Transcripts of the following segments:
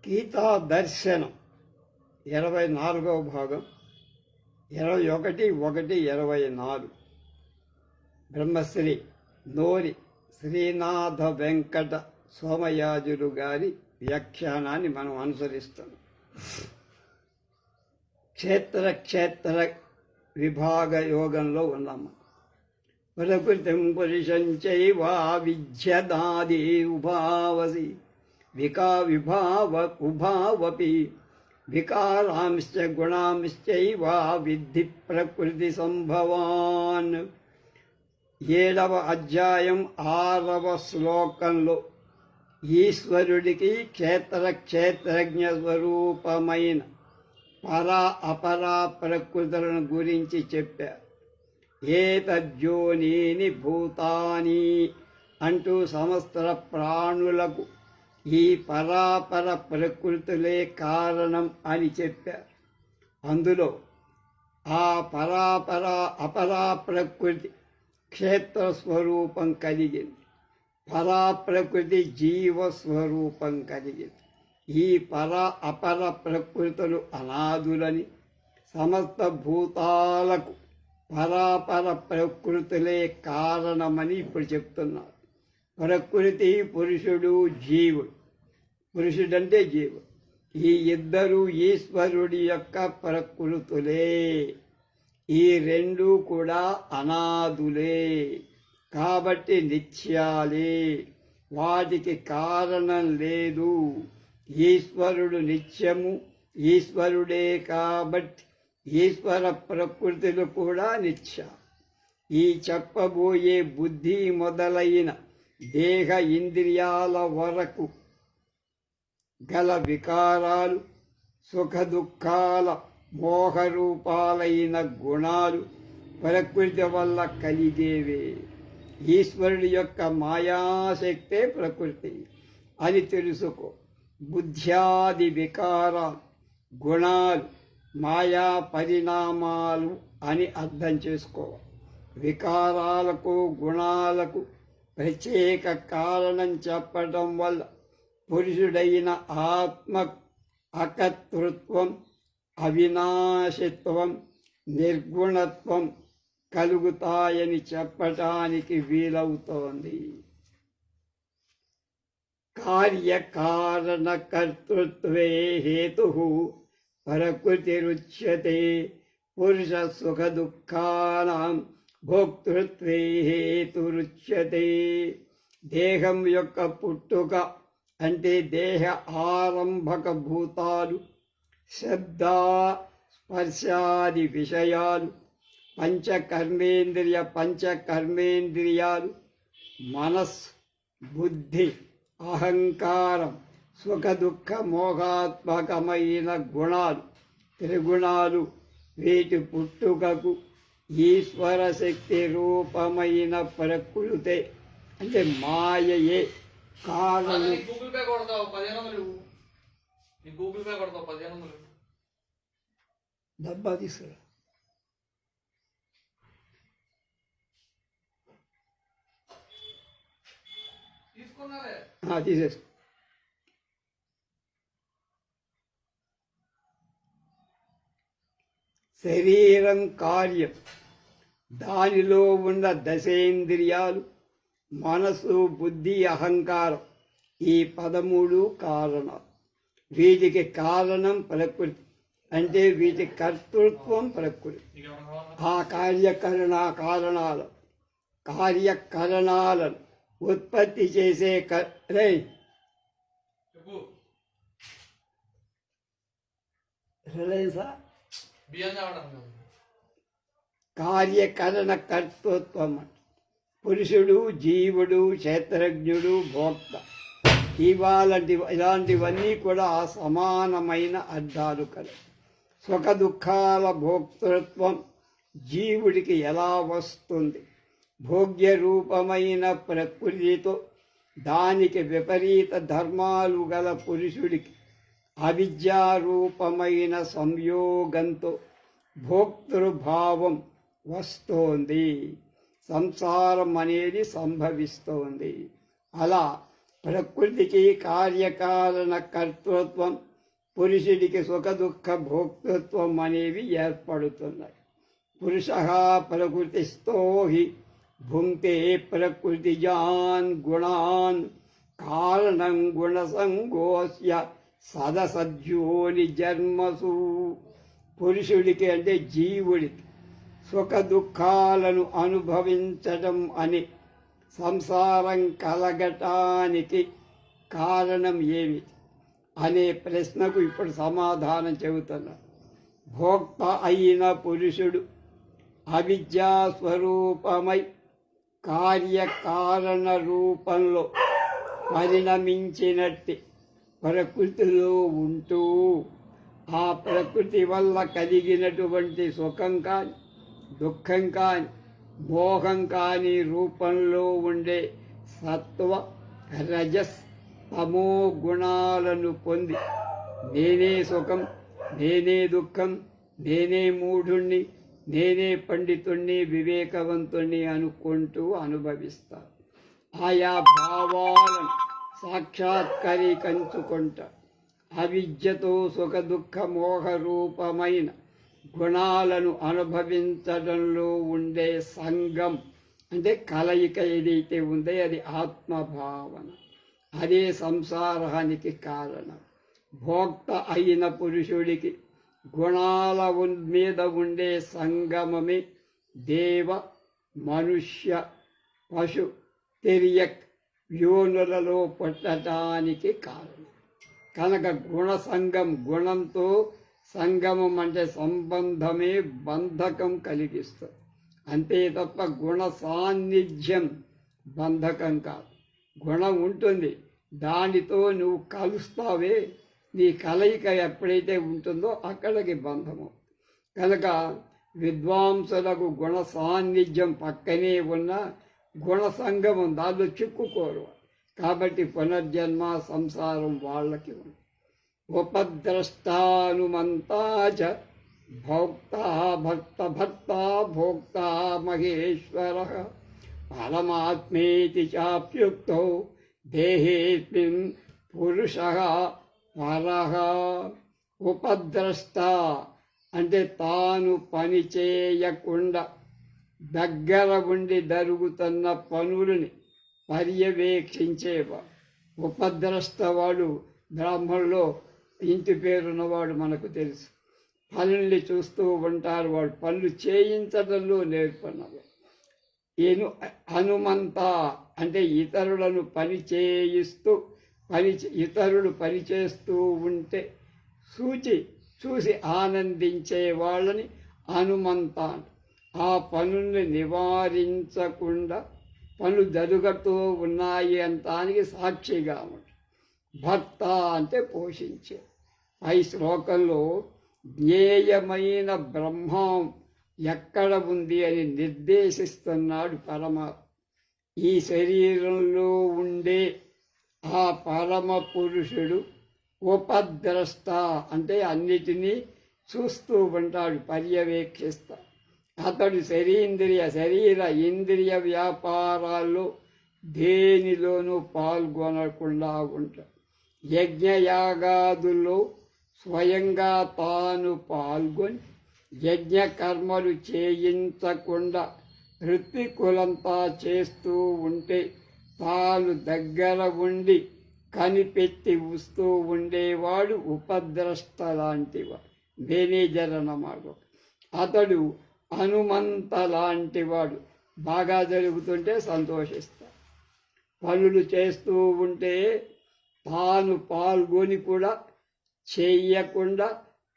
గీతా దర్శనం 24వ భాగం 21/1/24 బ్రహ్మశ్రీ నోరి శ్రీనాథ వెంకట సోమయాజులు గారి వ్యాఖ్యానాన్ని మనం అనుసరిస్తున్నాం. క్షేత్ర విభాగ యోగంలో ఉన్నాము. ప్రకృతిం పురుషం చైవ విద్యదాది ఉభావసి విభావ ఉభావపి వికారాంశ్చ గుణాంశ్చైవ విద్ధి ప్రకృతి సంభవాన్. 7వ అధ్యాయం 6వ శ్లోకంలో ఈశ్వరుడికి క్షేత్రజ్ఞ స్వరూపమైన పరా అపరా ప్రకృతులను గురించి చెప్పారు. ఏతద్యోనీని భూతాని అంటూ సమస్త ప్రాణులకు ఈ పరాపర ప్రకృతులే కారణం అని చెప్పారు. అందులో ఆ పరాపర అపరా ప్రకృతి క్షేత్ర స్వరూపం కలిగింది, పరాప్రకృతి జీవస్వరూపం కలిగింది. ఈ అపర ప్రకృతులు అనాదులని, సమస్త భూతాలకు పరాపర ప్రకృతులే కారణమని ఇప్పుడు చెప్తున్నారు. ప్రకృతి, పురుషుడు, జీవుడు. పురుషుడంటే జీవుడు. ఈ ఇద్దరు ఈశ్వరుడి యొక్క ప్రకృతులే. ఈ రెండు కూడా అనాదులే, కాబట్టి నిత్యాలే. వాటికి కారణం లేదు. ఈశ్వరుడు నిత్యము, ఈశ్వరుడే కాబట్టి ఈశ్వర ప్రకృతులు కూడా నిత్య. ఈ చెప్పబోయే బుద్ధి మొదలైన దేహ ఇంద్రియాల వరకు గల వికారాలు, సుఖ దుఃఖాల మోహరూపాలైన గుణాలు ప్రకృతి వల్ల కలిగేవే. ఈశ్వరుడి యొక్క మాయాశక్తే ప్రకృతి అని తెలుసుకో. బుద్ధ్యాది వికారాలు, గుణాలు మాయా పరిణామాలు అని అర్థం చేసుకోవాలి. వికారాలకు, గుణాలకు ప్రత్యేక కారణం చెప్పడం వల్ల పురుషుడైన ఆత్మ అకర్తృత్వం, అవినాశిత్వం, నిర్గుణత్వం కలుగుతాయని చెప్పటానికి వీలవుతోంది. కార్యకారణకర్తృత్వే హేతు ప్రకృతిరుచ్యతే. పురుష సుఖ దుఃఖానాం భోక్తృత్వే హేతురుచ్యతే. దేహం యొక్క పుట్టుక అంటే దేహ ఆరంభక భూతాలు, శబ్ద స్పర్శాది విషయాలు, పంచకర్మేంద్రియాలు, మనస్సు, బుద్ధి, అహంకారం, సుఖ దుఃఖ మోహాత్మకమైన గుణాలు, త్రిగుణాలు. వీటి పుట్టుకకు ఈశ్వర శక్తి రూపమైన ప్రకృతే అంటే మాయయే కారణం. డబ్బా తీసుకురా. తీసేసుకో. శరీరం కార్యం, దానిలో ఉన్న దశేంద్రియాలు, మనసు, బుద్ధి, అహంకారం, ఈ 13 కారణాలు. వీటికి కారణం ప్రకృతి అంటే వీటి కర్తృత్వం ప్రకృతి. ఆ కార్యకరణాలను ఉత్పత్తి చేసే కార్యకరణ కర్తృత్వం. పురుషుడు, జీవుడు, క్షేత్రజ్ఞుడు, భోక్త ఇలాంటివన్నీ కూడా సమానమైన అర్థాలు కలవు. సుఖ దుఃఖాల భోక్తృత్వం జీవుడికి ఎలా వస్తుంది? భోగ్య రూపమైన ప్రకృతితో, దానికి విపరీత ధర్మాలు గల పురుషుడికి అవిద్యారూపమైన సంయోగంతో భోక్తృభావం వస్తోంది. సంసారం అనేది సంభవిస్తోంది. అలా ప్రకృతికి కార్యకారణ కర్తృత్వం, పురుషుడికి సుఖ దుఃఖ భోక్తృత్వం అనేవి ఏర్పడుతున్నాయి. పురుష ప్రకృతిస్థో హి భుంక్తే ప్రకృతిజాన్ గుణాన్ కారణం గుణసంగోస్య సదసద్యోని జన్మసు. పురుషుడికి అంటే జీవుడికి సుఖ దుఃఖాలను అనుభవించడం అని సంసారం కలగటానికి కారణం ఏమిటి అనే ప్రశ్నకు ఇప్పుడు సమాధానం చెబుతున్నారు. భోక్త అయిన పురుషుడు అవిద్యా స్వరూపమై కార్యకారణ రూపంలో పరిణమించినట్టి ప్రకృతిలో ఉంటూ ఆ ప్రకృతి వల్ల కలిగినటువంటి సుఖం కాని దుఃఖం కాని మోహం కాని రూపంలో ఉండే సత్వ రజస్ తమో గుణాలను పొంది నేనే సుఖం, నేనే దుఃఖం, నేనే మూఢుణ్ణి, నేనే పండితుణ్ణి, వివేకవంతుణ్ణి అనుకుంటూ అనుభవిస్తారు. ఆయా భావాలను సాక్షాత్కరించుకుంటారు. అవిద్యతో సుఖ దుఃఖ మోహ రూపమైన గుణాలను అనుభవించడంలో ఉండే సంగం అంటే కలయిక ఏదైతే ఉందో అది ఆత్మభావన. అదే సంసారానికి కారణం. భోక్త అయిన పురుషుడికి గుణాల మీద ఉండే సంగమమే దేవ, మనుష్య, పశు, తిర్యక్ యోనులలో పుట్టడానికి కారణం. కనుక గుణ సంగం, గుణంతో సంగమం అంటే సంబంధమే బంధకం కలిగిస్తుంది. అంతే తప్ప గుణ సాన్నిధ్యం బంధకం కాదు. గుణం ఉంటుంది, దానితో నువ్వు కలుస్తావే, నీ కలయిక ఎప్పుడైతే ఉంటుందో అక్కడికి బంధము. కనుక విద్వాంసులకు గుణ సాన్నిధ్యం పక్కనే ఉన్న గుణ సంగమం దానిలో చిక్కుకోరు. కాబట్టి పునర్జన్మ సంసారం వాళ్ళకి ఉంది. ఉపద్రష్టానుమంతా చ భోక్తా భక్త భర్తా భోక్తా మహేశ్వర పరమాత్మేతి చాప్యుక్తో దేహేస్మిన్ పురుష పరః. ఉపద్రష్ట అంటే తాను పని చేయకుండా దగ్గర ఉండి జరుగుతున్న పనులని పర్యవేక్షించేవాడు. ఉపద్రష్ట వాడు బ్రాహ్మణుల్లో ఇంటి పేరున్నవాడు మనకు తెలుసు. పనుల్ని చూస్తూ ఉంటారు, వాడు పనులు చేయించడంలో నేర్పన్నవాడు. హనుమంత అంటే ఇతరులను పని చేయిస్తూ ఇతరులు పనిచేస్తూ ఉంటే చూసి ఆనందించే వాళ్ళని హనుమంత. ఆ పనుల్ని నివారించకుండా పనులు జరుగుతూ ఉన్నాయి అంతానికి సాక్షిగా ఉంటుంది. భర్త అంటే పోషించే. పై శ్లోకంలో జ్ఞేయమైన బ్రహ్మం ఎక్కడ ఉంది అని నిర్దేశిస్తున్నాడు పరమాత్మ. ఈ శరీరంలో ఉండే ఆ పరమ పురుషుడు ఉపద్రష్ట అంటే అన్నిటినీ చూస్తూ ఉంటాడు, పర్యవేక్షిస్తా. అతడు శరీర ఇంద్రియ వ్యాపారాల్లో దేనిలోనూ పాల్గొనకుండా ఉంటాడు. యజ్ఞయాగాదుల్లో స్వయంగా తాను పాల్గొని యజ్ఞ కర్మలు చేయించకుండా ఋత్వికులంతా చేస్తూ ఉంటే తాను దగ్గర ఉండి కనిపెట్టి వస్తూ ఉండేవాడు ఉపద్రష్ట లాంటివాడు, మేనేజర్ అన్నమాట. అతడు హనుమంత లాంటివాడు. బాగా జరుగుతుంటే సంతోషిస్తాడు. పనులు చేస్తూ ఉంటే తాను పాల్గొని కూడా చెయ్యకుండా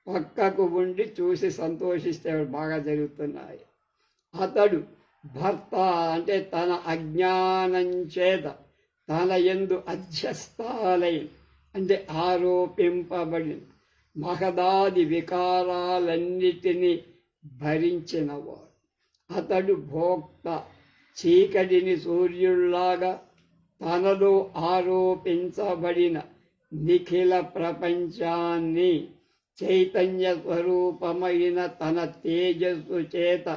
పక్కకు ఉండి చూసి సంతోషిస్తే బాగా జరుగుతున్నాయి. అతడు భర్త అంటే తన అజ్ఞానం చేత తన యందు అధ్యస్థాలై అంటే ఆరోపింపబడిన మహదాది వికారాలన్నిటినీ భరించినవాడు. అతడు భోక్త చీకటిని సూర్యుల్లాగా తనలో ఆరోపించబడిన నిఖిల ప్రపంచాన్ని చైతన్య స్వరూపమైన తన తేజస్సు చేత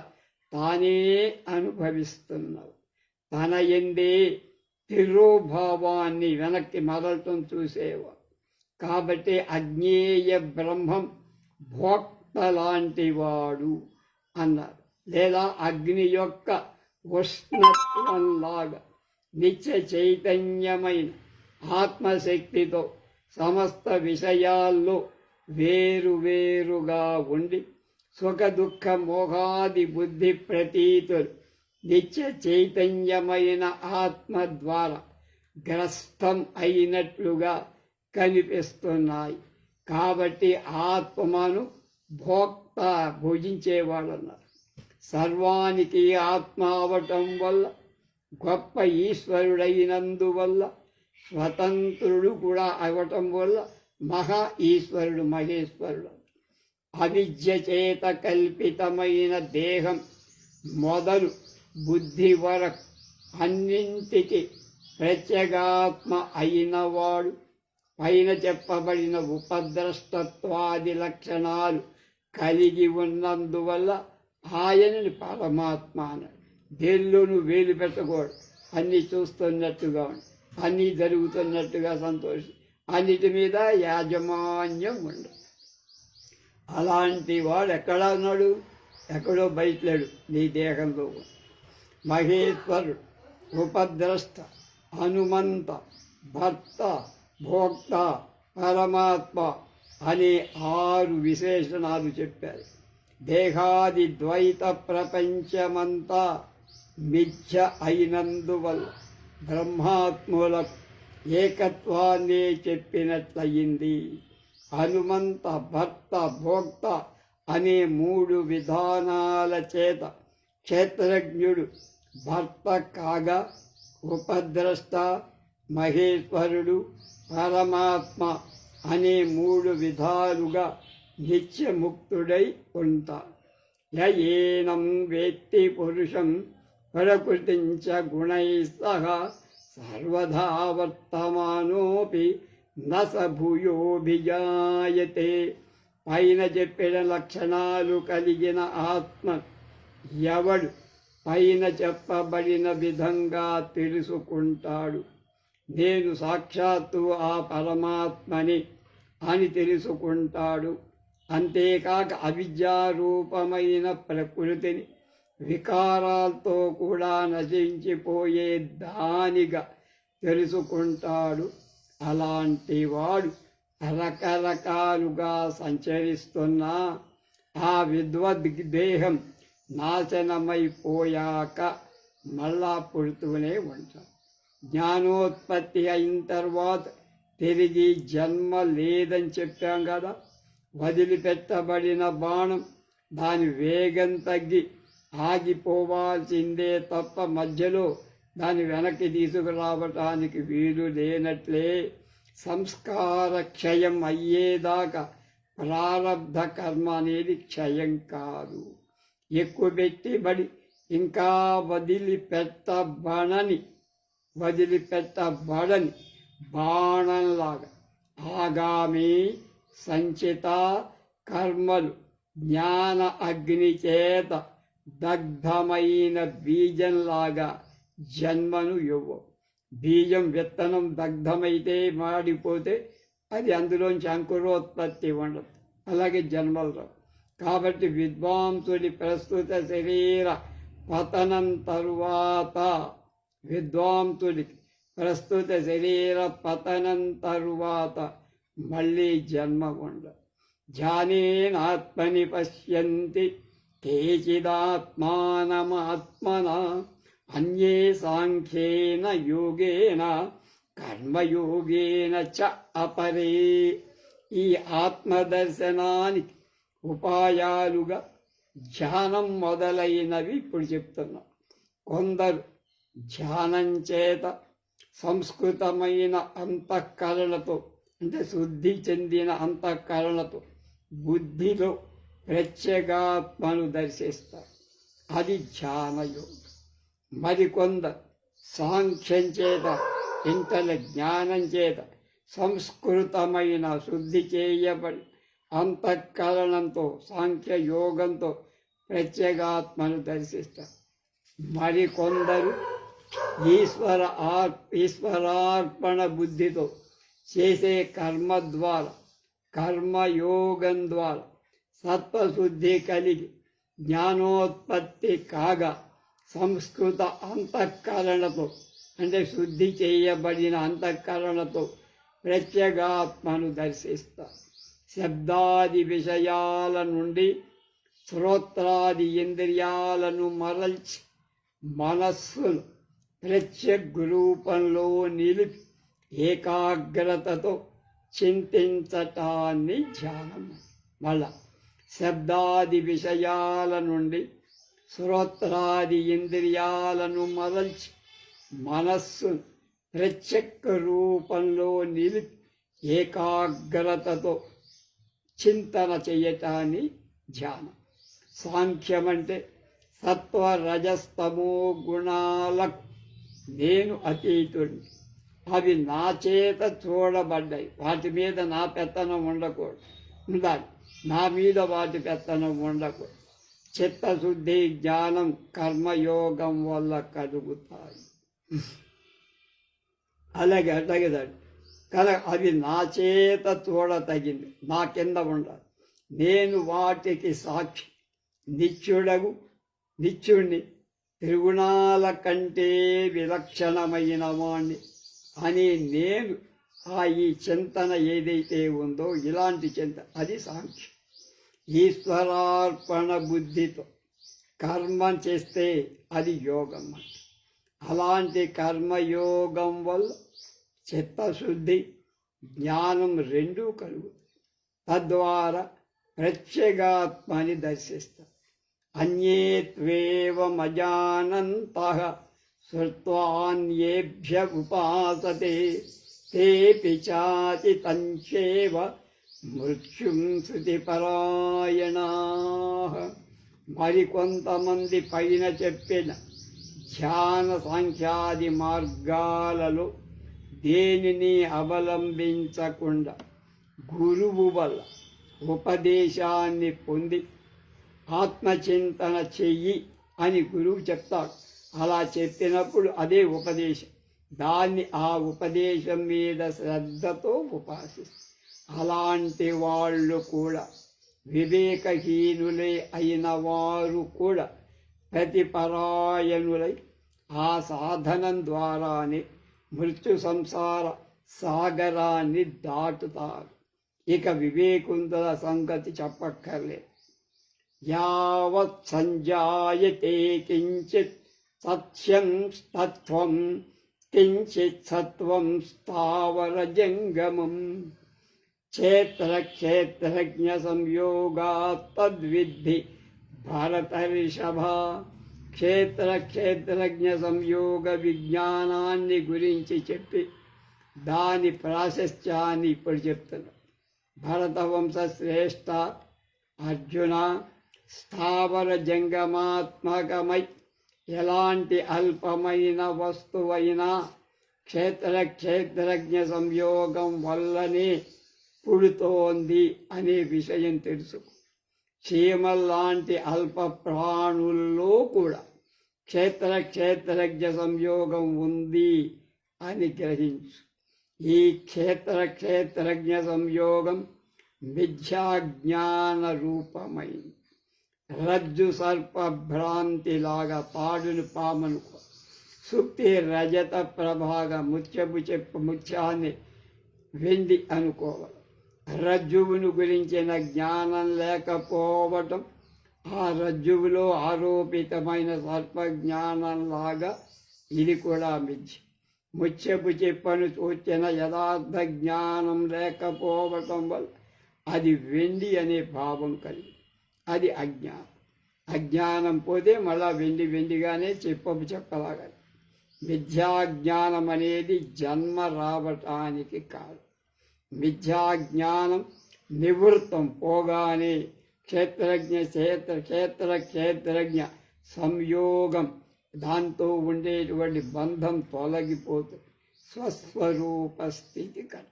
తానే అనుభవిస్తున్నాడు. తన యందే తిరోభావాన్ని వెనక్కి మరలటం చూసేవాడు. కాబట్టి అజ్ఞేయ బ్రహ్మం భోక్త లాంటివాడు అన్నారు. లేదా అగ్ని యొక్క ఉష్ణత్వంలాగా నిత్య చైతన్యమైన ఆత్మశక్తితో సమస్త విషయాల్లో వేరువేరుగా ఉండి సుఖ దుఃఖ మోహాది బుద్ధి ప్రతీతులు నిత్య చైతన్యమైన ఆత్మ ద్వారా గ్రస్తం అయినట్లుగా కనిపిస్తున్నాయి. కాబట్టి ఆత్మను భోక్త భుజించేవాడన్నారు. సర్వానికి ఆత్మ అవటం వల్ల, గొప్ప ఈశ్వరుడైనందువల్ల, స్వతంత్రుడు కూడా అవటం వల్ల మహా ఈశ్వరుడు మహేశ్వరుడు. అవిద్య చేత కల్పితమైన దేహం మొదలు బుద్ధి వరకు అన్నింటికి ప్రత్యేగాత్మ అయినవాడు పైన చెప్పబడిన ఉపద్రష్టత్వాది లక్షణాలు కలిగి ఉన్నందువల్ల ఆయనని పరమాత్మ అన్నాడు. దేల్లోనూ వేలు పెట్టకూడదు. అన్నీ చూస్తున్నట్టుగా ఉండి, అన్నీ జరుగుతున్నట్టుగా సంతోషి, అన్నిటి మీద యాజమాన్యం ఉండదు. అలాంటి వాడు ఎక్కడ ఉన్నాడు? ఎక్కడో బయటలేడు, నీ దేహంలో. మహేశ్వరుడు, ఉపద్రష్ట, హనుమంత, భర్త, భోక్త, పరమాత్మ అనే 6 విశేషణాలు చెప్పారు. దేహాది ద్వైత ప్రపంచమంతా మిథ్య అయినందువల్ల బ్రహ్మాత్ములకు ఏకత్వాన్నే చెప్పినట్లయింది. హనుమంత, భర్త, భోక్త అనే 3 విధానాల చేత క్షేత్రజ్ఞుడు భర్త కాగా, ఉపద్రష్ట, మహేశ్వరుడు, పరమాత్మ అనే 3 విధాలుగా నిత్యముక్తుడై ఉంటాడు. ఏనం వేత్తి పురుషం ప్రకృతించ గుణై సహ సర్వదా వర్తమానోపి నస భూయోభిజాయతే. పైన చెప్పిన లక్షణాలు కలిగిన ఆత్మ ఎవడు పైన చెప్పబడిన విధంగా తెలుసుకుంటాడు, నేను సాక్షాత్తు ఆ పరమాత్మని అని తెలుసుకుంటాడు. అంతేకాక అవిద్యారూపమైన ప్రకృతిని వికారాలతో కూడా నశించిపోయే దానిగా తెలుసుకుంటాడు. అలాంటి వాడు రకరకాలుగా సంచరిస్తున్నా ఆ విద్వద్దేహం నాశనమైపోయాక మళ్ళా పుడుతూనే ఉంటాడు. జ్ఞానోత్పత్తి అయిన తర్వాత తిరిగి జన్మ లేదని చెప్పాం కదా. వదిలిపెట్టబడిన బాణం దాని వేగం తగ్గి ఆగిపోవాల్సిందే తప్ప మధ్యలో దాని వెనక్కి తీసుకురావటానికి వీలు లేనట్లే సంస్కార క్షయం అయ్యేదాకా ప్రారబ్ధ కర్మ అనేది క్షయం కాదు. ఎక్కువ పెట్టబడి ఇంకా వదిలిపెట్టబడని బాణంలాగా ఆగామి సంచిత కర్మలు జ్ఞాన అగ్ని చేత దగ్ధమైన బీజంలాగా జన్మను ఇవ్వవు. బీజం విత్తనం దగ్ధమైతే మాడిపోతే అది అందులోంచి అంకురోత్పత్తి ఉండదు. అలాగే జన్మలు రావు. కాబట్టి విద్వాంసుడి ప్రస్తుత శరీర పతనం తరువాత మళ్ళీ జన్మ ఉండదు. ధ్యానేనాత్మని పశ్యంతి కేచిదాత్మానమాత్మనా అన్యే సాంఖ్యేన యోగేన కర్మయోగేన చ అపరే. ఈ ఆత్మదర్శనానికి ఉపాయాలుగా ధ్యానం మొదలైనవి ఇప్పుడు చెప్తున్నాం. కొందరు ధ్యానం చేత సంస్కృతమైన అంతఃకరణతో, అంటే శుద్ధి చెందిన అంతఃకరణతో బుద్ధిలో ప్రత్యేగాత్మను దర్శిస్తారు. అది ధ్యానయోగం. మరికొందరు సాంఖ్యం చేత, జ్ఞానం చేత సంస్కృతమైన శుద్ధి చేయబడి అంతఃకరణంతో సాంఖ్యయోగంతో ప్రత్యేగాత్మను దర్శిస్తారు. మరికొందరు ఈశ్వరార్పణ బుద్ధితో చేసే కర్మ ద్వారా, కర్మయోగం ద్వారా సత్వశుద్ధి కలిగి జ్ఞానోత్పత్తి కాగా సంస్కృత అంతఃకరణతో అంటే శుద్ధి చేయబడిన అంతఃకరణతో ప్రత్యేగాత్మను దర్శిస్తారు. శబ్దాది విషయాల నుండి శ్రోత్రాది ఇంద్రియాలను మరల్చి మనస్సును ప్రత్యేక రూపంలో నిలిపి ఏకాగ్రతతో చింతించటాన్ని ధ్యానం. మళ్ళా శబ్దాది విషయాల నుండి శ్రోత్రాది ఇంద్రియాలను మరల్చి మనస్సును ప్రత్యేక రూపంలో నిలిపి ఏకాగ్రతతో చింతన చేయటాన్ని ధ్యానం. సాంఖ్యం అంటే సత్వ రజస్తమో గుణాలకు నేను అతీతుడిని, అవి నా చేత చూడబడ్డాయి, వాటి మీద నా పెత్తనం ఉండకూడదు, ఉండాలి, నా మీద వాటి పెత్తనం ఉండకూడదు. చిత్తశుద్ధి జ్ఞానం కర్మయోగం వల్ల కలుగుతాయి. అలాగే కనుక అవి నా చేత చూడతగింది, నా కింద ఉండాలి, నేను వాటికి సాక్షి, నిత్యుణ్ణి, త్రిగుణాల కంటే విలక్షణమైన వాణ్ణి అని నేను ఈ చింతన ఏదైతే ఉందో ఇలాంటి చింతన అది సాంఖ్యం. ఈశ్వరార్పణ బుద్ధితో కర్మ చేస్తే అది యోగం. అలాంటి కర్మయోగం వల్ల చిత్తశుద్ధి జ్ఞానం రెండూ కలుగుతాయి. తద్వారా ప్రత్యేగాత్మని దర్శిస్తారు. అన్యే త్వేవమజానంతః శ్రుత్వాన్యేభ్య ఉపాసతే తేపి చాతి తంచేవ మృత్యుం శృతిపరాయణాః. మరికొంతమంది పైన చెప్పిన ధ్యాన సాంఖ్యాది మార్గాలలో దేనిని అవలంబించకుండా గురువు వల్ల ఉపదేశాన్ని పొంది ఆత్మచింతన చెయ్యి అని గురువు చెప్తాడు. అలా చెప్పినప్పుడు అదే ఉపదేశం, దాన్ని ఆ ఉపదేశం మీద శ్రద్ధతో ఉపాసిస్తారు. అలాంటి వాళ్ళు కూడా వివేకహీనులై అయిన వారు కూడా ప్రతిపరాయణులై ఆ సాధనం ద్వారానే మృత్యు సంసార సాగరాన్ని దాటుతారు. ఇక వివేకుంతుల సంగతి చెప్పక్కర్లేదు. యావత్ సంజాయతే కించిత్ సత్యం తత్వం కించిత్ సత్వం స్థావర జంగమం క్షేత్రజ్ఞ సంయోగాత్ తద్విద్ధి భరతర్షభ. క్షేత్రజ్ఞ సంయోగ విజ్ఞానాన్ని గురించి చెప్పి దాని ప్రాశస్త్యాన్ని ఇప్పుడు చెప్తున్నా. భరతవంశ శ్రేష్ఠ అర్జున, స్థావర జంగమాత్మకమై ఎలాంటి అల్పమైన వస్తువైనా క్షేత్రజ్ఞ సంయోగం వల్లనే పుడుతోంది అనే విషయం తెలుసు. చీమల్లాంటి అల్ప ప్రాణుల్లో కూడా క్షేత్రజ్ఞ సంయోగం ఉంది అని గ్రహించు. ఈ క్షేత్రజ్ఞ సంయోగం మిథ్యాజ్ఞాన రూపమైంది. రజ్జు సర్ప భ్రాంతిలాగా తాడును పామనుకో, సుప్తి రజత ప్రభాగ ముత్యాన్ని వెండి అనుకోవాలి. రజ్జువును గురించిన జ్ఞానం లేకపోవటం ఆ రజ్జువులో ఆరోపితమైన సర్పజ్ఞానంలాగా ఇది కూడా మిథ్య. ముత్యపు చెప్పను చూచిన యథార్థ జ్ఞానం లేకపోవటం వల్ల అది వెండి అనే భావం కలిగి, అది అజ్ఞానం. అజ్ఞానం పోతే మళ్ళా వెండిగానే చెప్పలాగా. మిథ్యాజ్ఞానం అనేది జన్మ రావటానికి కాదు. మిథ్యాజ్ఞానం నివృత్తం పోగానే క్షేత్రజ్ఞ సంయోగం దాంతో ఉండేటువంటి బంధం తొలగిపోతుంది. స్వస్వరూప స్థితి కర్మ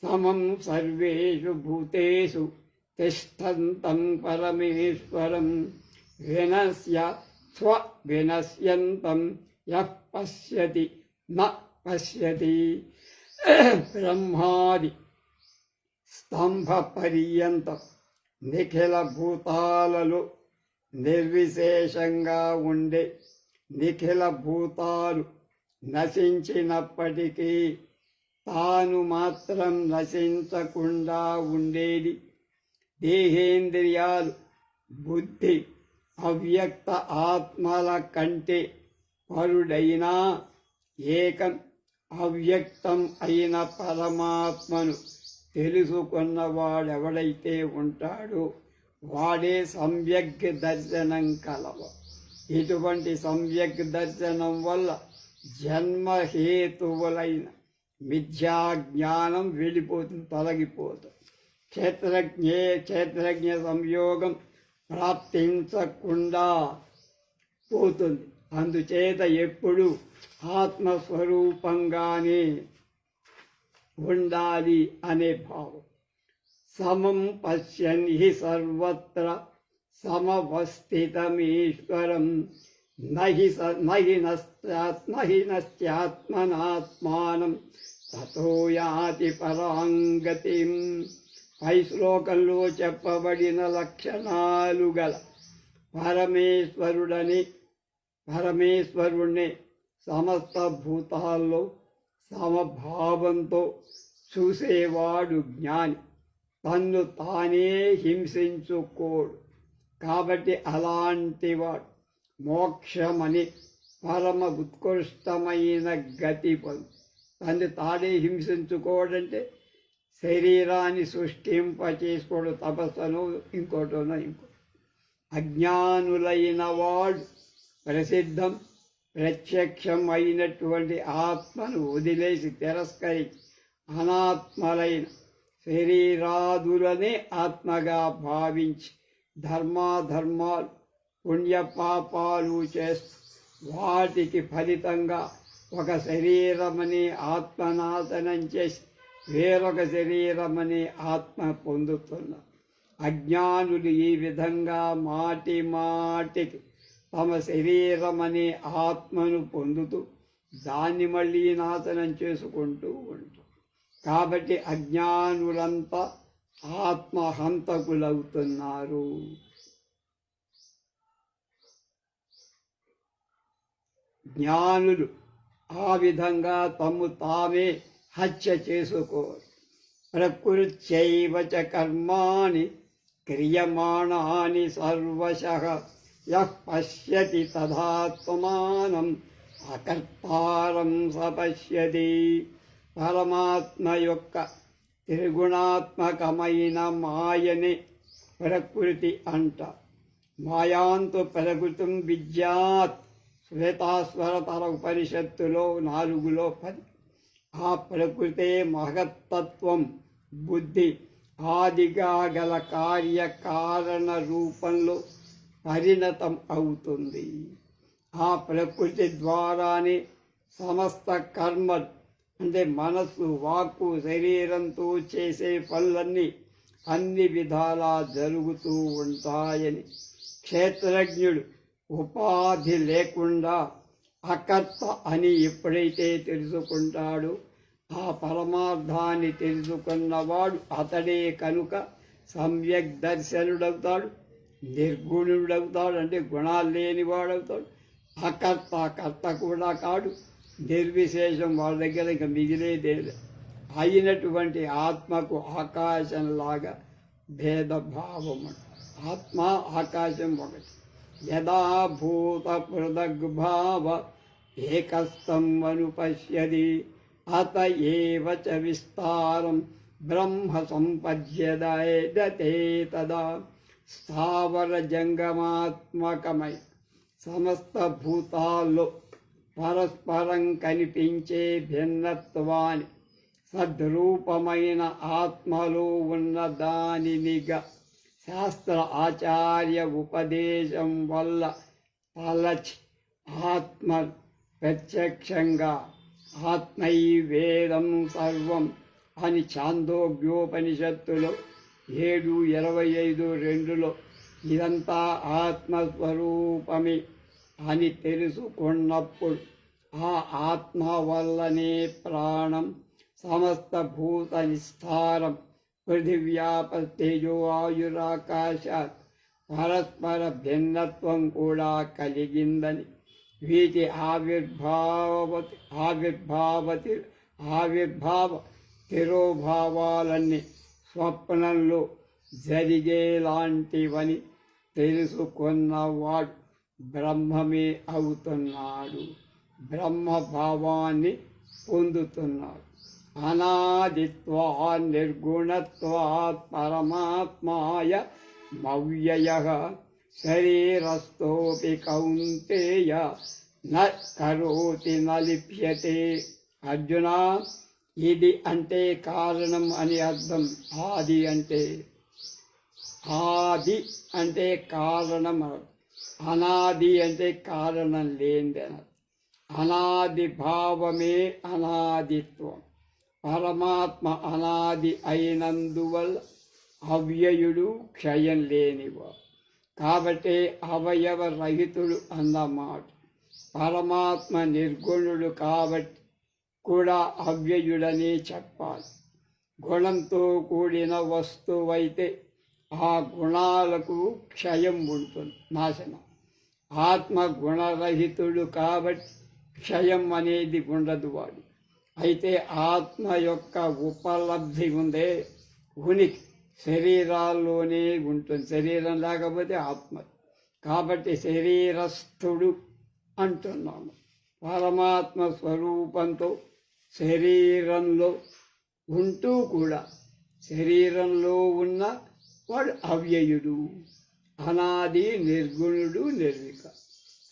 సమం సర్వేషు భూతేషు తిష్టంతం పరమేశ్వరం వినశ్యంతం యః పశ్యతి న పశ్యతి. బ్రహ్మాది స్తంభ పర్యంతం నిఖిల భూతాలలో నిర్విశేషంగా ఉండే నిఖిల భూతాలు నశించినప్పటికీ తాను మాత్రం నశించకుండా ఉండేది దేహేంద్రియాలు బుద్ధి అవ్యక్త ఆత్మల కంటే పరుడైనా ఏకం అవ్యక్తం అయిన పరమాత్మను తెలుసుకున్నవాడెవడైతే ఉంటాడో వాడే సమ్యక్ దర్శనం కలవ. ఇటువంటి సమ్యక్ దర్శనం వల్ల జన్మహేతువులైన మిథ్యాజ్ఞానం వెళ్ళిపోతుంది, తొలగిపోతుంది. క్షేత్రజ్ఞ సంయోగం ప్రాప్తించకుండా పోతుంది. అందుచేత ఎప్పుడు ఆత్మస్వరూపంగానే ఉండాలి అనే భావం. సమం పశ్యన్ హి సర్వత్ర సమవస్థితమీశ్వరం నహి నశ్చాత్మనాత్మానం తతో యాతి పరాంగతిం. పై శ్లోకంలో చెప్పబడిన లక్షణాలు గల పరమేశ్వరుణ్ణి సమస్త భూతాల్లో సమభావంతో చూసేవాడు జ్ఞాని. తన్ను తానే హింసించుకోడు కాబట్టి అలాంటివాడు మోక్షమని పరమ ఉత్కృష్టమైన గతి పొంది. తను తానే హింసించుకోడంటే శరీరాన్ని సృష్టింపచేసుకోవడం, తపస్సును ఇంకోటోనో ఇంకో. అజ్ఞానులైన వాడు ప్రసిద్ధం ప్రత్యక్షం అయినటువంటి ఆత్మను వదిలేసి తిరస్కరించి అనాత్మలైన శరీరాదులనే ఆత్మగా భావించి ధర్మాధర్మాలు పుణ్యపాపాలు చేస్తూ వాటికి ఫలితంగా ఒక శరీరమని ఆత్మనాశనం చేసి వేరొక శరీరమని ఆత్మ పొందుతున్నారు. అజ్ఞానులు ఈ విధంగా మాటి మాటికి తమ శరీరమనే ఆత్మను పొందుతూ దాన్ని మళ్ళీ నాశనం చేసుకుంటూ ఉంటారు. కాబట్టి అజ్ఞానులంతా ఆత్మహంతకులవుతున్నారు. జ్ఞానులు ఆ విధంగా తమ్ము తామే హత్య చేసుకోరు. ప్రకృత్యైవ చ కర్మాణి క్రియమాణాని సర్వశః యః పశ్యతి తదాత్మానం అకర్తారం స పశ్యతి. పరమాత్మ యొక్క త్రిగుణాత్మకమైన మాయని ప్రకృతి అంట. మాయాంతు ప్రకృతిం విద్యాత్ శ్వేతాస్వరతర ఉపనిషత్తులో 4లో 10. ఆ ప్రకృతే మహత్తత్వం బుద్ధి ఆదిగా గల కార్యకారణ రూపంలో పరిణతం అవుతుంది. ఆ ప్రకృతి ద్వారానే సమస్త కర్మలు అంటే మనస్సు వాక్కు శరీరంతో చేసే పనులన్నీ అన్ని విధాలా జరుగుతూ ఉంటాయని క్షేత్రజ్ఞుడు ఉపాధి లేకుండా అకర్త అని ఎప్పుడైతే తెలుసుకుంటాడో ఆ పరమార్థాన్ని తెలుసుకున్నవాడు అతడే కనుక సమ్యక్ దర్శనుడవుతాడు, నిర్గుణుడవుతాడు అంటే గుణాలు లేనివాడవుతాడు. అకర్త కర్త కూడా కాడు, నిర్విశేషం వాళ్ళ దగ్గర ఇక మిగిలేదే అయినటువంటి ఆత్మకు ఆకాశంలాగా భేదభావం. ఆత్మ ఆకాశం ఒకటి. యదా భూత పృథగ్భావ ఏకస్తం అనుపశ్యతి అత ఏవ చ విస్తారం బ్రహ్మ సంపద్యతే తదా. స్థావర జంగమాత్మకమై సమస్త భూతాల్లో పరస్పరం కనిపించే భిన్నత్వాన్ని సద్రూపమైన ఆత్మలో ఉన్న దానినిగా శాస్త్ర ఆచార్య ఉపదేశం వల్ల తలచి ఆత్మ ప్రత్యక్షంగా ఆత్మైవేదం సర్వం అని ఛాందోగ్యోపనిషత్తులో 7:25-2లో ఇదంతా ఆత్మస్వరూపమే అని తెలుసుకున్నప్పుడు ఆ ఆత్మ వల్లనే ప్రాణం సమస్త భూత నిస్థారం పృథివ్యాప తేజో ఆయురాకాశాత్ పరస్పర భిన్నత్వం కూడా కలిగిందని వీటి ఆవిర్భావ తిరోభావాలన్నీ స్వప్నంలో జరిగేలాంటివని తెలుసుకున్నవాడు బ్రహ్మమే అవుతున్నాడు, బ్రహ్మభావాన్ని పొందుతున్నాడు. అనాదిత్వా నిర్గుణత్వాత్ పరమాత్మాయ మవ్యయః శరీరస్థోపి కౌంతేయ న కరోతి న లిప్యతే. అర్జున, ఇది అంటే కారణం అని అర్థం. ఆది అంటే కారణం. అనాది అంటే కారణం లేనిది. అనాది భావమే అనాదిత్వం. పరమాత్మ అనాది అయినందువల్ల అవ్యయుడు, క్షయం లేనివాడు. కాబట్టి అవయవ రహితుడు అన్నమాట. పరమాత్మ నిర్గుణుడు కాబట్టి కూడా అవ్యయుడని చెప్పాలి. గుణంతో కూడిన వస్తువైతే ఆ గుణాలకు క్షయం ఉంటుంది, నాశనం. ఆత్మ గుణరహితుడు కాబట్టి క్షయం అనేది ఉండదు వాడు. అయితే ఆత్మ యొక్క ఉపలబ్ధి ఉందే, ఉనికి శరీరాల్లోనే ఉంటుంది. శరీరం లేకపోతే ఆత్మ. కాబట్టి శరీరస్థుడు అంటున్నాము. పరమాత్మ స్వరూపంతో శరీరంలో ఉంటూ కూడా శరీరంలో ఉన్న వాడు అవ్యయుడు, అనాది, నిర్గుణుడు, నిర్విక.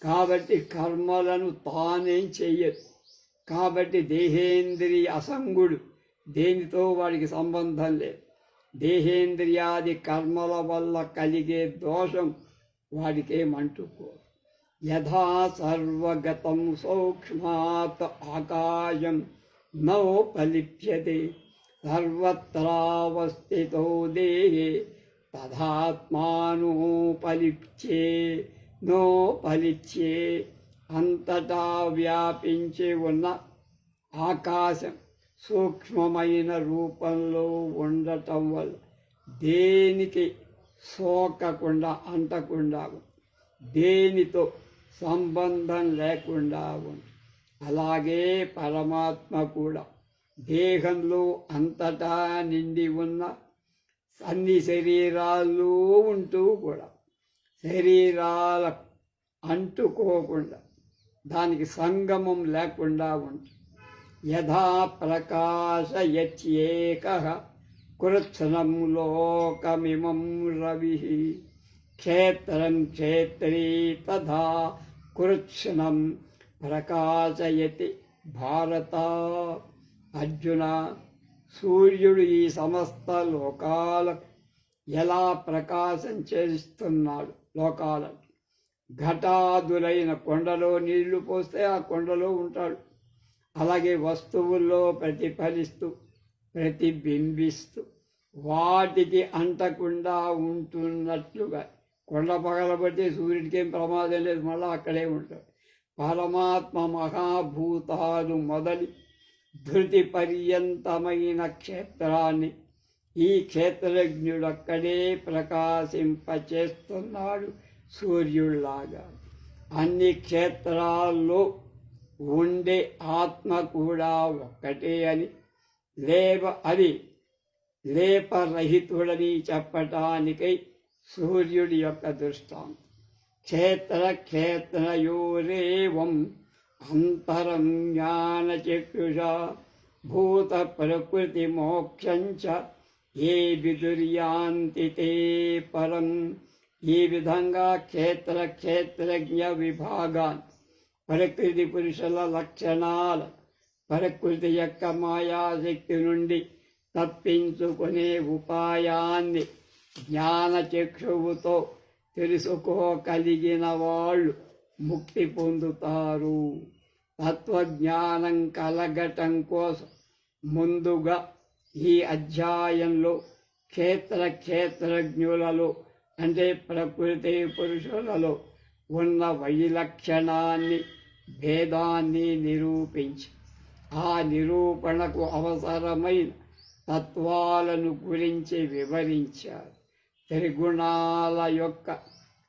కాబట్టి కర్మలను తానేం చెయ్యదు. కాబట్టి దేహేంద్రియ అసంగుడు, దేనితో వాడికి సంబంధం లేదు. దేహేంద్రియాది కర్మల వల్ల కలిగే దోషం వాడికేమంటుకోదు. యథా సర్వగతం సూక్ష్మాత్ ఆకాశం నోపలిప్యతే సర్వత్రావస్థితో దేహే నోపలిప్యే. అంతటా వ్యాపించి ఉన్న ఆకాశం సూక్ష్మమైన రూపంలో ఉండటం వల్ల దేనికి సోకకుండా, అంటకుండా, దేనితో సంబంధం లేకుండా ఉంది. అలాగే పరమాత్మ కూడా దేహంలో అంతటా నిండి ఉన్న అన్ని శరీరాల్లో ఉంటూ కూడా శరీరాల అంటుకోకుండా, దానికి సంగమం లేకుండా ఉంటుంది. యథా ప్రకాశయత్యేకః కృత్స్నం లోకమిమం రవిః క్షేత్రం క్షేత్రీ తథా కృత్స్నం ప్రకాశయతి భారత. అర్జున, సూర్యుడు ఈ సమస్త లోకాలకు ఎలా ప్రకాశం చేస్తున్నాడు? లోకాలకు ఘటాదులైన కొండలో నీళ్లు పోస్తే ఆ కొండలో ఉంటాడు. అలాగే వస్తువుల్లో ప్రతిఫలిస్తూ ప్రతిబింబిస్తూ వాటికి అంటకుండా ఉంటున్నట్లుగా, కొండ పగలబడితే సూర్యుడికి ఏం ప్రమాదం లేదు, మళ్ళీ అక్కడే ఉంటాడు. పరమాత్మ మహాభూతాలు మొదలి ధృతి పర్యంతమైన క్షేత్రాన్ని ఈ క్షేత్రజ్ఞుడక్కడే ప్రకాశింపచేస్తున్నాడు సూర్యుడిలాగా. అన్ని క్షేత్రాల్లో ఉండే ఆత్మ కూడా ఒక్కటే అని అది లేపరహితుడని చెప్పటానికై సూర్యుడి యొక్క దృష్టాంతం. క్షేత్రయోరేవం అంతరం జ్ఞానచక్షుషా భూత ప్రకృతి మోక్షంచ ఏ విదుర్యాంతి తే పరం. ఈ విధంగా క్షేత్రజ్ఞ విభాగాన్ని, ప్రకృతి పురుషుల లక్షణాల, ప్రకృతి యొక్క మాయాశక్తి నుండి తప్పించుకునే ఉపాయాన్ని జ్ఞానచక్షువుతో తెలుసుకోగలిగిన వాళ్ళు ముక్తి పొందుతారు. తత్వజ్ఞానం కలగటం కోసం ముందుగా ఈ అధ్యాయంలో క్షేత్రజ్ఞులలో అంటే ప్రకృతి పురుషులలో ఉన్న వైలక్షణాన్ని భేదాన్ని నిరూపించి ఆ నిరూపణకు అవసరమైన తత్వాలను గురించి వివరించారు. త్రిగుణాల యొక్క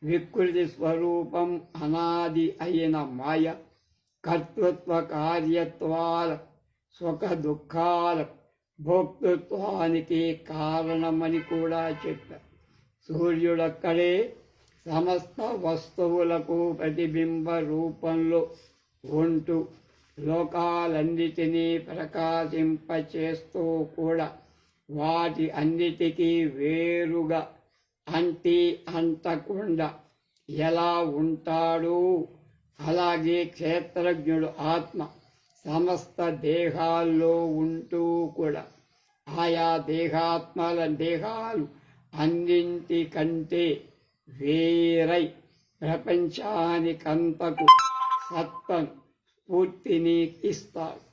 వికృతి స్వరూపం అనాది అయిన మాయ, కర్తృత్వ కార్యత్వాల సుఖ దుఃఖాల భోక్తృత్వానికి కారణమని కూడా చెప్పారు. సూర్యుడక్కడే సమస్త వస్తువులకు ప్రతిబింబ రూపంలో ఉంటూ లోకాలన్నిటినీ ప్రకాశింపచేస్తూ కూడా వాటి అన్నిటికీ వేరుగా అంటకుండా ఎలా ఉంటాడో అలాగే క్షేత్రజ్ఞుడు ఆత్మ సమస్త దేహాల్లో ఉంటూ కూడా ఆయా దేహాలు అన్నింటికంటే వేరై ప్రపంచానికంతకు సత్వను స్ఫూర్తిని ఇస్తాడు.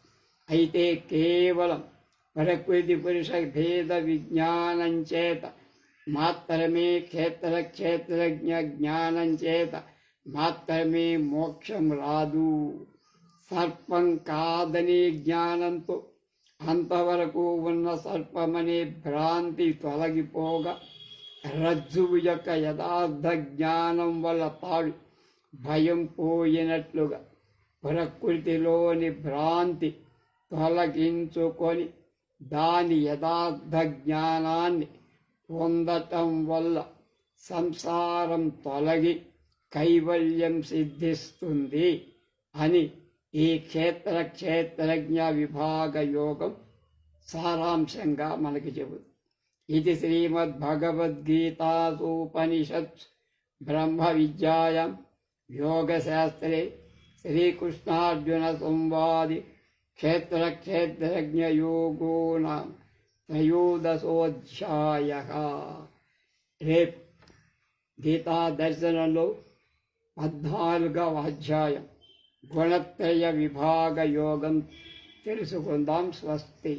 అయితే కేవలం ప్రకృతి పురుష భేద విజ్ఞానం చేత మాత్రమే క్షేత్రజ్ఞ జ్ఞానం చేత మాత్రమే మోక్షం రాదు. సర్పం కాదని జ్ఞానంతో అంతవరకు ఉన్న సర్పమనే భ్రాంతి తొలగిపోగా రజ్జువు యొక్క యథార్థ జ్ఞానం వల్ల తాడు భయం పోయినట్లుగా ప్రకృతిలోని భ్రాంతి తొలగించుకొని దాని యథార్థ జ్ఞానాన్ని పొందటం వల్ల సంసారం తొలగి కైవల్యం సిద్ధిస్తుంది అని ఈ క్షేత్రజ్ఞ విభాగ యోగం సారాంశంగా మనకి చెబుతుంది. ఇది శ్రీమద్భగవద్గీతాసూపనిషత్ బ్రహ్మ విద్యాయాం యోగశాస్త్రే శ్రీకృష్ణార్జున సంవాది క్షేత్రజ్ఞయోగో నామ త్రయోదశోధ్యాయః. రేపు గీతా దర్శనంలో 14వ అధ్యాయం గుణత్రయ విభాగ యోగం తెలుసుకుందాం. స్వస్తి.